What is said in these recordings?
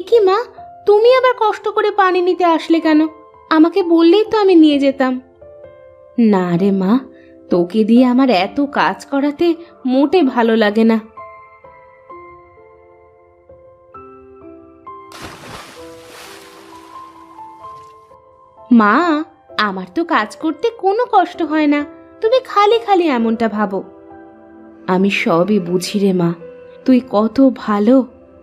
কি মা, তুমি আবার কষ্ট করে পানি নিতে আসলে কেন? আমাকে বললেই তো আমি নিয়ে যেতাম। না রে মা, তোকে দিয়ে আমার এত কাজ করাতে মোটে ভালো লাগে না। মা, আমার তো কাজ করতে কোনো কষ্ট হয় না, তুমি খালি খালি এমনটা ভাবো। আমি সবই বুঝি রে মা, তুই কত ভালো,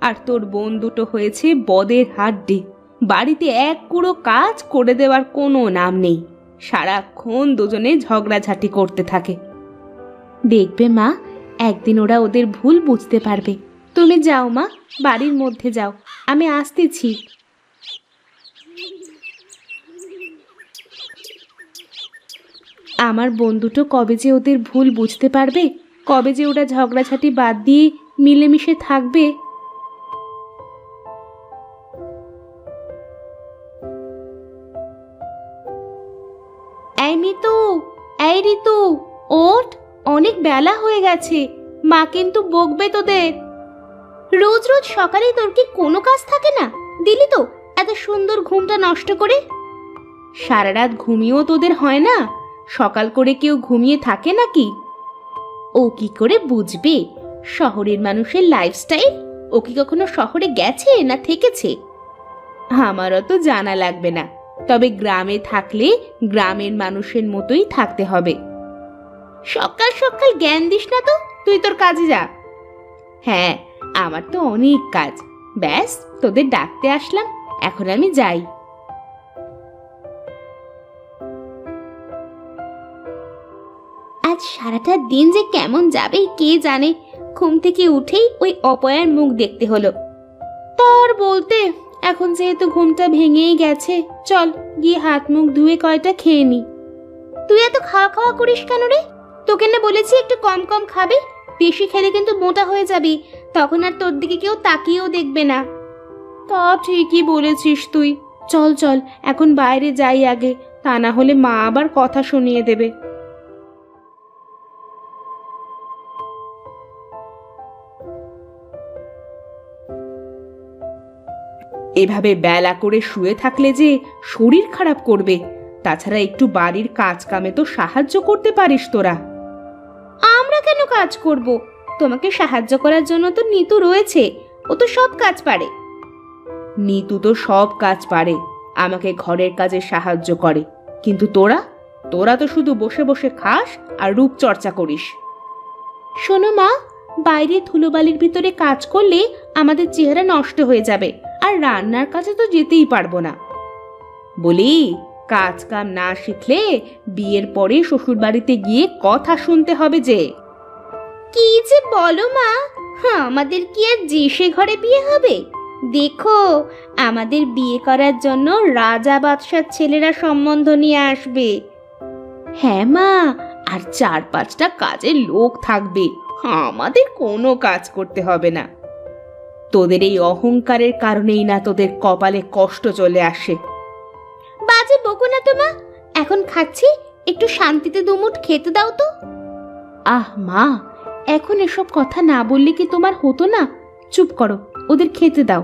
আর তোর বোন দুটো হয়েছে বদের হাড্ডি। বাড়িতে এক কুড়ো কাজ করে দেওয়ার কোনো নাম নেই, সারাক্ষণ দুজনে ঝগড়াঝাটি করতে থাকে। দেখবে মা, একদিন ওরা ওদের ভুল বুঝতে পারবে। তুমি যাও মা, বাড়ির মধ্যে যাও, আমি আসতেছি। আমার বোন দুটো কবে যে ওদের ভুল বুঝতে পারবে, কবে যে ওরা ঝগড়াঝাটি বাদ দিয়ে মিলেমিশে থাকবে। এই মিতু, এই ঋতু, ওঠ, অনেক বেলা হয়ে গেছে, মা কিন্তু বকবে তোদের। রোজ রোজ সকালে তোর কি কোনো কাজ থাকে না? দিলি তো এত সুন্দর ঘুমটা নষ্ট করে। সারা রাত ঘুমিয়েও তোদের হয় না? সকাল করে কেউ ঘুমিয়ে থাকে নাকি? ও কি করে বুঝবে শহরের মানুষের লাইফস্টাইল? ও কি কখনো শহরে গেছে না থেকেছে? আমারও তো জানা লাগবে না, তবে গ্রামে থাকলে গ্রামের মানুষের মতোই থাকতে হবে। সকাল সকাল জ্ঞান দিস না তো, তুই তোর কাজে যা। হ্যাঁ, আমার তো অনেক কাজ, ব্যাস তোদের ডাকতে আসলাম, এখন আমি যাই। আজ সারাটা দিন যে কেমন যাবে কে জানে। ঘুম থেকে উঠেই ওই অপয়ার মুখ দেখতে হলো। তার বলতে, এখন যেহেতু ঘুমটা ভেঙেই গেছে, চল গিয়ে হাত মুখ ধুয়ে কয়টা খেয়ে নি। তুই এত খাওয়া খাওয়া করিস কেন রে? তোকে না বলেছি একটু কম কম খাবে, বেশি খেলে কিন্তু মোটা হয়ে যাবি, তখন আর তোর দিকে কেউ তাকিয়েও দেখবে না। তা ঠিকই বলেছিস তুই, চল চল এখন বাইরে যাই আগে, তা না হলে মা আবার কথা শুনিয়ে দেবে। এভাবে বেলা করে শুয়ে থাকলে যে শরীর খারাপ করবে, তাছাড়া একটু বাড়ির কাজ কামে তো সাহায্য করতে পারিস তোরা। আমরা কেন কাজ করব? তোমাকে সাহায্য করার জন্য তো নিতু রয়েছে, ও তো সব কাজ পারে। নিতু তো সব কাজ পারে, আমাকে ঘরের কাজে সাহায্য করে, কিন্তু তোরা তোরা তো শুধু বসে বসে খাস আর রূপচর্চা করিস। শোনো মা, বাইরে ধুলোবালির ভিতরে কাজ করলে আমাদের চেহারা নষ্ট হয়ে যাবে, আর রান্নার কাছে তো যেতেই পারবো না। বলি, কাজ কাম না শিখলে বিয়ের পরে শ্বশুর বাড়িতে গিয়ে কথা শুনতে হবে যে। কি যে বলো মা, আমাদের কি আর যে সে ঘরে বিয়ে হবে? দেখো, আমাদের বিয়ে করার জন্য রাজা বাদশার ছেলেরা সম্বন্ধ নিয়ে আসবে। হ্যাঁ মা, আর 4-5টা কাজের লোক থাকবে, আমাদের কোনো কাজ করতে হবে না। তোদের এই অহংকারের কারণেই না তোদের কপালে কষ্ট চলে আসে। বাজে বকো না তো মা, এখন খাচ্ছি, একটু শান্তিতে দুমুঠ খেতে দাও তো। আহ মা, এখন এসব কথা না বললে কি তোমার হতো না? চুপ করো, ওদের খেতে দাও।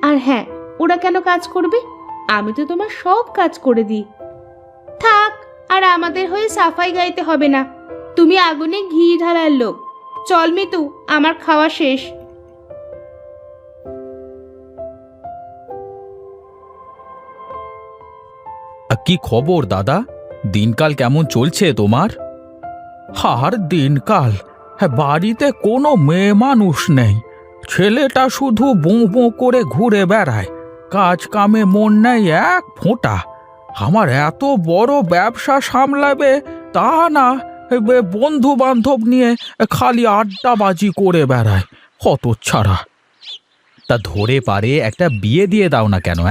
আর হ্যাঁ, ওরা কেন কাজ করবে? আমি তো তোমার সব কাজ করে দিই। থাক, আর আমাদের হয়ে সাফাই গাইতে হবে না, তুমি আগুনে ঘি ঢালার লোক। চল মিতু, আমার খাওয়া শেষ। কি খবর দাদা? দিনকাল কেমন চলছে তোমার? আর দিনকাল, বাড়িতে কোনো মেয়ে মানুষ নেই, ছেলেটা শুধু বোঁ বোঁ করে ঘুরে বেড়ায়, কাজ কামে মন নেই এক ফোঁটা। আমার এত বড় ব্যবসা সামলাবে তা না, বন্ধু বান্ধব নিয়ে খালি আড্ডাবাজি করে বেড়ায়, হতচ্ছাড়া। তা ধরে পারে একটা বিয়ে দিয়ে দাও না কেন?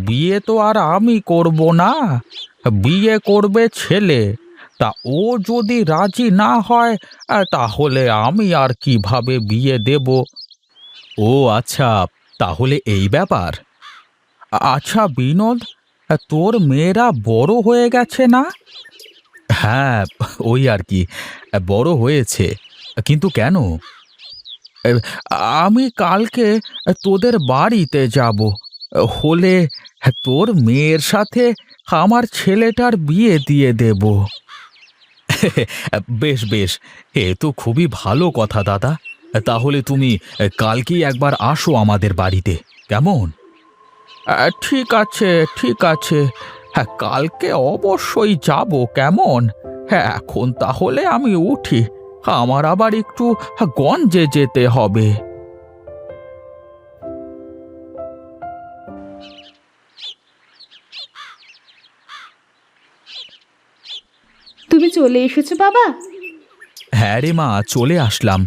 বিয়ে তো আর আমি করব না, বিয়ে করবে ছেলে। তা ও যদি রাজি না হয়, তাহলে আমি আর কিভাবে বিয়ে দেব? ও আচ্ছা, তাহলে এই ব্যাপার। আচ্ছা বিনোদ, তোর মেয়েরা বড় হয়ে গেছে না? হ্যাঁ, ওই আর কি, বড় হয়েছে। কিন্তু কেন? এ, আমি কালকে তোদের বাড়িতে যাব, হলে তোর মেয়ের সাথে আমার ছেলেটার বিয়ে দিয়ে দেব। বেশ বেশ, এ তো খুবই ভালো কথা দাদা। তাহলে তুমি কালকেই একবার আসো আমাদের বাড়িতে, কেমন? ঠিক আছে, ঠিক আছে। হ্যাঁ, কালকে অবশ্যই যাব, কেমন? হ্যাঁ, এখন তাহলে আমি উঠি, আমার আবার একটু গঞ্জে যেতে হবে। তুমি চলে এসেছো বাবা? হ্যাঁ রে মা, চলে আসলাম।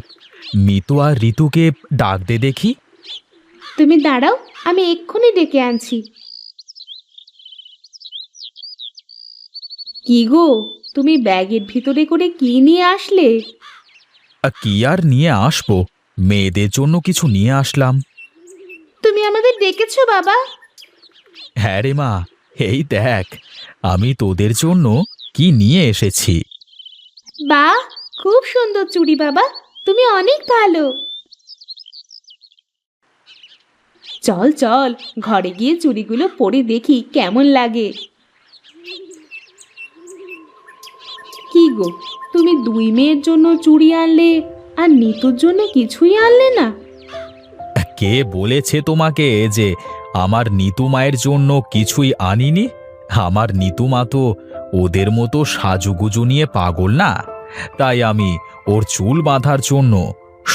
মিতু আর ঋতুকে ডাক দে দেখি। তুমি দাঁড়াও, আমি এক্ষুনি ডেকে আনছি। কি গো, তুমি ব্যাগের ভিতরে করে কি নিয়ে আসলে? কি আর নিয়ে আসবো, মেয়েদের জন্য কিছু নিয়ে আসলাম। তুমি আমাদের ডেকেছো বাবা? হ্যাঁ রে মা, এই দেখ আমি তোদের জন্য কি নিয়ে এসেছি। বাহ, খুব সুন্দর চুড়ি বাবা, তুমি অনেক ভালো। চল চল, ঘরে গিয়ে চুড়িগুলো পরে দেখি কেমন লাগে। কি গো, তুমি দুই মেয়ের জন্য চুড়ি আনলে আর নিতুর জন্য কিছুই আনলে না? কে বলেছে তোমাকে যে আমার নিতু মায়ের জন্য কিছুই আনিনি? আমার নিতু মা তো ওদের মতো সাজুগুজু নিয়ে পাগল না, তাই আমি ওর চুল বাঁধার জন্য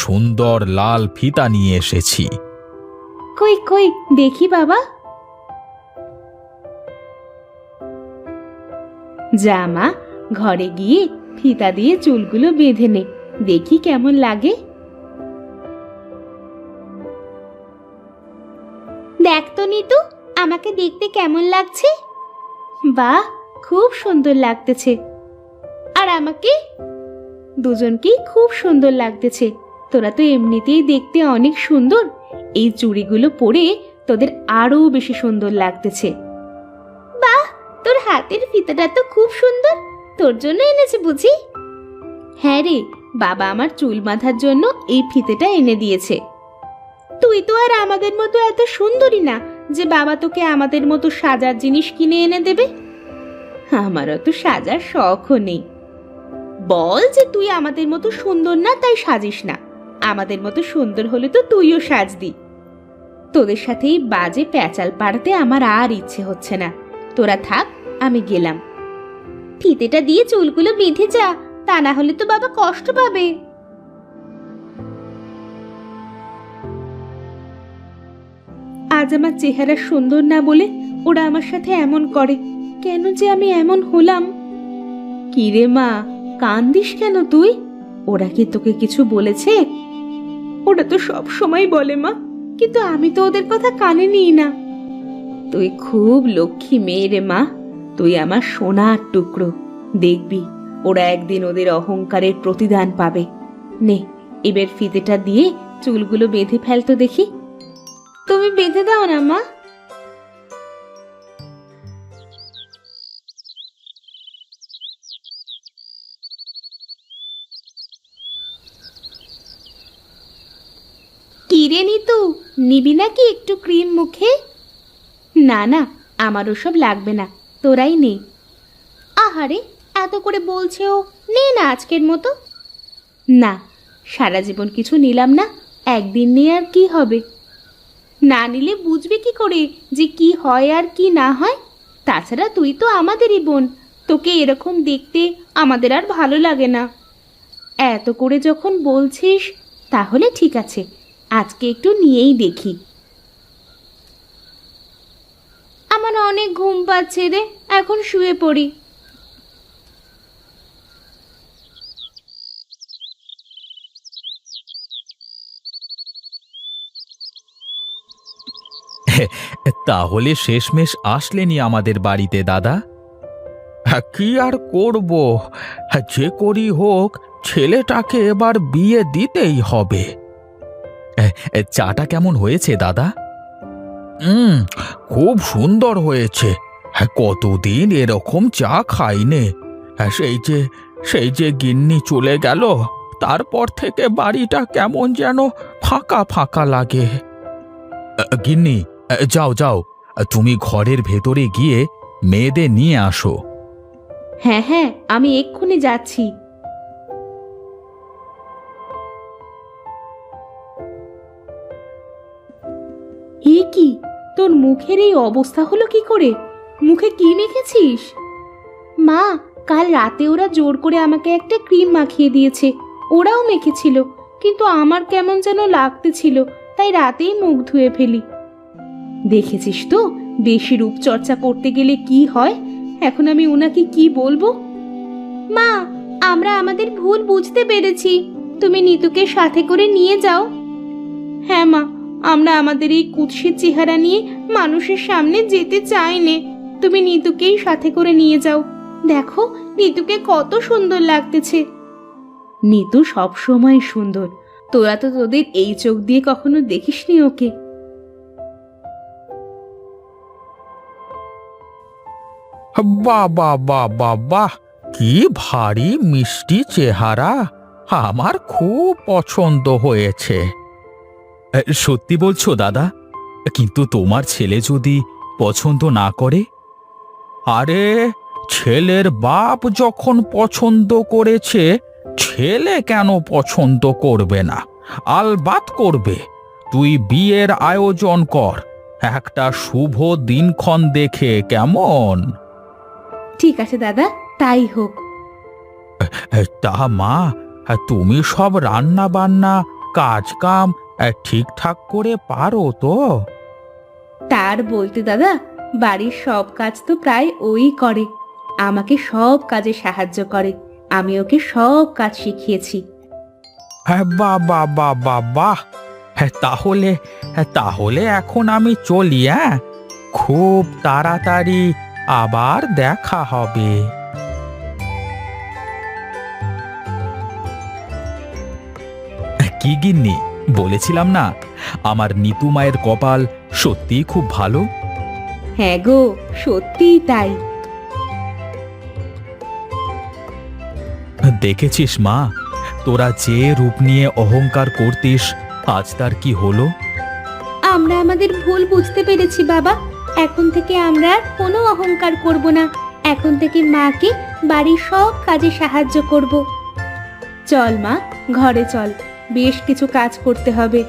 সুন্দর লাল ফিতা নিয়ে এসেছি। কই কই দেখি বাবা। যা মা, ঘরে গিয়ে ফিতা দিয়ে চুলগুলো বেঁধে নে, দেখি কেমন লাগে। দেখ তো নিতু, আমাকে দেখতে কেমন লাগছে? বাহ, খুব সুন্দর লাগতেছে। আর আমাকে? দুজনকেই খুব সুন্দর লাগতেছে। তোরা তো এমনিতেই দেখতে অনেক সুন্দর, এই চুড়িগুলো পরে তোদের আরো বেশি সুন্দর লাগতেছে। বাহ, তোর হাতের ফিতাটা তো খুব সুন্দর, তোর জন্য এনেছে বুঝি? হ্যাঁ রে, বাবা আমার চুল বাঁধার জন্য এই ফিতেটা এনে দিয়েছে। তুই তো আর আমাদের মতো এত সুন্দরী না যে বাবা তোকে আমাদের মতো সাজার জিনিস কিনে এনে দেবে। আমারও তো সাজার শখও নেই। বল যে তুই আমাদের মতো সুন্দর না তাই সাজিস না, আমাদের মতো সুন্দর হলে তো তুইও সাজদি। তোদের সাথে এই বাজে প্যাচাল পাড়াতে আমার আর ইচ্ছে হচ্ছে না, তোরা থাক, আমি গেলাম। ফিতেটা দিয়ে চুলগুলো বেঁধে যা, তা না হলে তো বাবা কষ্ট পাবে। আজ আমার চেহারা সুন্দর না বলে ওরা আমার সাথে এমন করে, কেন যে আমি এমন হলাম? কি রে মা, কান্দিস কেন তুই? ওরা কি তোকে কিছু বলেছে? ওরা তো সব সময় বলে মা, কিন্তু আমি তো ওদের কথা কানে নিই না। তুই খুব লক্ষ্মী মেয়ে রে মা, তুই আমার সোনার টুকরো। দেখবি ওরা একদিন ওদের অহংকারের প্রতিদান পাবে। নে, এবার ফিতেটা দিয়ে চুলগুলো বেঁধে ফেলতো দেখি। তুমি বেঁধে দাও না মা। কি রে নিতু, নিবি নাকি একটু ক্রিম মুখে? না না, আমার ওসব লাগবে না, তোরাই নে। আহারে, এত করে বলছে ও, নে না আজকের মতো। না, সারা জীবন কিছু নিলাম না, একদিন নিয়ে আর কি হবে? না নিলে বুঝবি কি করে যে কি হয় আর কি না হয়? তাছাড়া তুই তো আমাদেরই বোন, তোকে এরকম দেখতে আমাদের আর ভালো লাগে না। এত করে যখন বলছিস তাহলে ঠিক আছে, আজকে একটু নিয়েই দেখি। আমার অনেক ঘুম পাচ্ছে রে, এখন শুয়ে পড়ি। তাহলে শেষমেশ আসলেনি আমাদের বাড়িতে দাদা? কি আর করব, যে করি হোক ছেলেটাকে এবার বিয়ে দিতেই হবে। চাটা কেমন হয়েছে দাদা? খুব সুন্দর হয়েছে। কতদিন এরকম চা খাইনে। সেই যে গিন্নি চলে গেল, তারপর থেকে বাড়িটা কেমন যেন ফাঁকা ফাঁকা লাগে। গিন্নি, যাও যাও, তুমি ঘরের ভেতরে গিয়ে মেয়েদের নিয়ে আসো। হ্যাঁ হ্যাঁ, আমি এক্ষুনি যাচ্ছি। এ কি, তোর মুখের এই অবস্থা হলো কি করে? মুখে কি মেখেছিস? মা, কাল রাতে ওরা জোর করে আমাকে একটা ক্রিম মাখিয়ে দিয়েছে। ওরাও মেখেছিল, কিন্তু আমার কেমন যেন লাগতেছিল, তাই রাতেই মুখ ধুয়ে ফেলি। দেখেছিস তো, বেশি রূপচর্চা করতে গেলে কি হয়। এখন আমি ওনাকে কি বলবো? মা, আমরা আমাদের ভুল বুঝতে পেরেছি, তুমি নিতুকে সাথে করে নিয়ে যাও। হ্যাঁ মা, আমরা আমাদের এই কুৎসিত চেহারা নিয়ে মানুষের সামনে যেতে চাই নে। তুমি নিতুকেই সাথে করে নিয়ে যাও। দেখো, নিতুকে কত সুন্দর লাগতেছে। নিতু সব সময় সুন্দর, তোরা তো তোদের এই চোখ দিয়ে কখনো দেখিসনি ওকে। বাহ বাহ বাহ বাহ বাহ, কি ভারী মিষ্টি চেহারা, আমার খুব পছন্দ হয়েছে। সত্যি বলছো দাদা? কিন্তু তোমার ছেলে যদি পছন্দ না করে? আরে, ছেলের বাপ যখন পছন্দ করেছে, ছেলে কেন পছন্দ করবে না? আলবাত করবে। তুই বিয়ের আয়োজন কর, একটা শুভ দিনক্ষণ দেখে, কেমন? ঠিক আছে দাদা, তাই হোক। তা মা, তুমি সব রান্না বান্না কাজ কাম ঠিকঠাক করে পারো তো? তার বলতে দাদা, বাড়ির সব কাজ তো প্রায় ওই করে। আমাকে সব কাজে সাহায্য করে, আমি ওকে সব কাজ শিখিয়েছি। বাহ বাহ বাহ বাহ বাহ, তাহলে তাহলে এখন আমি চলি। খুব তাড়াতাড়ি আবার দেখা হবে। কি গিন্নি, বলেছিলাম না আমার নিতু মায়ের কপাল সত্যিই খুব ভালো? হ্যাঁ গো, সত্যিই তাই। দেখেছিস মা, তোরা যে রূপ নিয়ে অহংকার করতিস, আজ তার কি হলো? আমরা আমাদের ভুল বুঝতে পেরেছি বাবা। এখন থেকে আমরা আর কোনো অহংকার করব না। এখন থেকে মাকে বাড়ির সব কাজে সাহায্য করব। চল মা, ঘরে চল, বেশ কিছু কাজ করতে হবে।